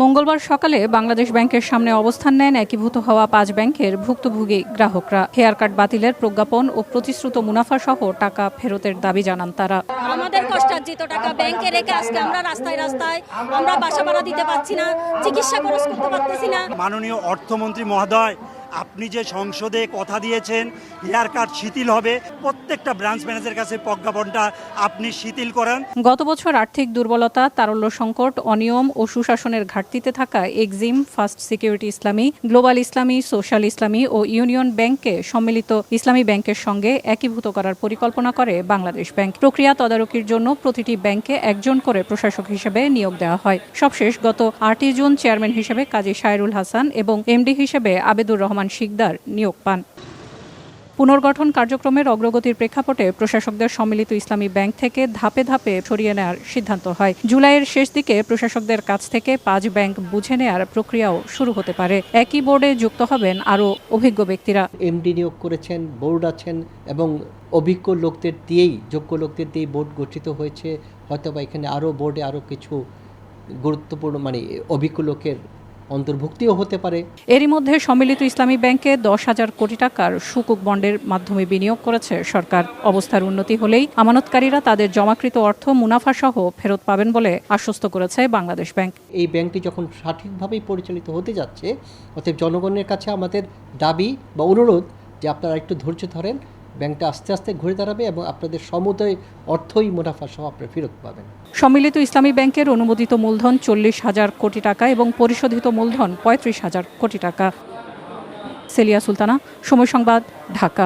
মঙ্গলবার সকালে বাংলাদেশ ব্যাংকের সামনে অবস্থান নেন একীভূত হওয়া 5 ব্যাংকের ভুক্তভোগী গ্রাহকরা। হেয়ার কাট বাতিলের প্রজ্ঞাপন ও প্রতিশ্রুত মুনাফা সহ টাকা ফেরতের দাবি জানান তারা। আমাদের কষ্টার্জিত টাকা ব্যাংকে রেখে আজকে আমরা রাস্তায় আমরা বাসা ভাড়া দিতে পারছি না, চিকিৎসা খরচ করতে পারতেছি না। মাননীয় অর্থমন্ত্রী মহোদয়, আপনি যে সংসদে কথা দিয়েছেন হেয়ার কাট শিথিল হবে, প্রত্যেকটা ব্রাঞ্চ ম্যানেজারের কাছে প্রজ্ঞাপনটা আপনি শিথিল করেন। গত বছর আর্থিক দুর্বলতা, তারল্য সংকট, অনিয়ম ও সুশাসনের ঘাটতিতে থাকা এক্সিম, ফার্স্ট সিকিউরিটি ইসলামী, গ্লোবাল ইসলামী, সোশ্যাল ইসলামী ও ইউনিয়ন ব্যাংককে সম্মিলিত ইসলামী ব্যাংকের সঙ্গে একীভূত করার পরিকল্পনা করে বাংলাদেশ ব্যাংক। প্রক্রিয়া তদারকির জন্য প্রতিটি ব্যাংকে একজন করে প্রশাসক হিসেবে নিয়োগ দেওয়া হয়। সবশেষ গত 8 জুন চেয়ারম্যান হিসেবে কাজী শায়রুল হাসান এবং এমডি হিসেবে আবেদুর রহমান শিকদার নিয়োগ পান। পুনর্গঠন কার্যক্রমের অগ্রগতির প্রেক্ষাপটে প্রশাসকদের সম্মিলিত ইসলামী ব্যাংক থেকে ধাপে ধাপে সরিয়ে নেওয়ার সিদ্ধান্ত হয়। জুলাইয়ের শেষ দিকে প্রশাসকদের কাছ থেকে 5 ব্যাংক বুঝে নেওয়ার প্রক্রিয়াও শুরু হতে পারে। একই বোর্ডে যুক্ত হবেন আরও অভিজ্ঞ ব্যক্তিরা। এমডি নিয়োগ করেছেন, বোর্ড আছেন এবং অভিজ্ঞ লোকদের দিয়েই, যোগ্য লোকদের দিয়েই বোর্ড গঠিত হয়েছে। হয়তোবা এখানে আরও বোর্ডে আরও কিছু গুরুত্বপূর্ণ অভিজ্ঞ লোকের অন্তর্ভুক্তিও হতে পারে। এরই মধ্যে সম্মিলিত ইসলামী ব্যাংকে 10,000 কোটি টাকার সুকুক বন্ডের মাধ্যমে বিনিয়োগ করেছে সরকার। অবস্থার উন্নতি হলেই আমানতকারীরা তাদের জমাকৃত অর্থ মুনাফা সহ ফেরত পাবেন বলে আশ্বস্ত করেছে বাংলাদেশ ব্যাংক। এই ব্যাংকটি যখন সঠিকভাবেই পরিচালিত হতে যাচ্ছে, অতএব জনগণের কাছে আমাদের দাবি বা অনুরোধ যে আপনারা একটু ধৈর্য ধরেন, ব্যাংকটা আস্তে আস্তে ঘুরে দাঁড়াবে এবং আপনাদের সমুদয় অর্থই মুনাফা সহ আপনারা ফেরত পাবেন। সম্মিলিত ইসলামী ব্যাংকের অনুমোদিত মূলধন 40,000 কোটি টাকা এবং পরিশোধিত মূলধন 35,000 কোটি টাকা। সেলিয়া সুলতানা, সময় সংবাদ, ঢাকা।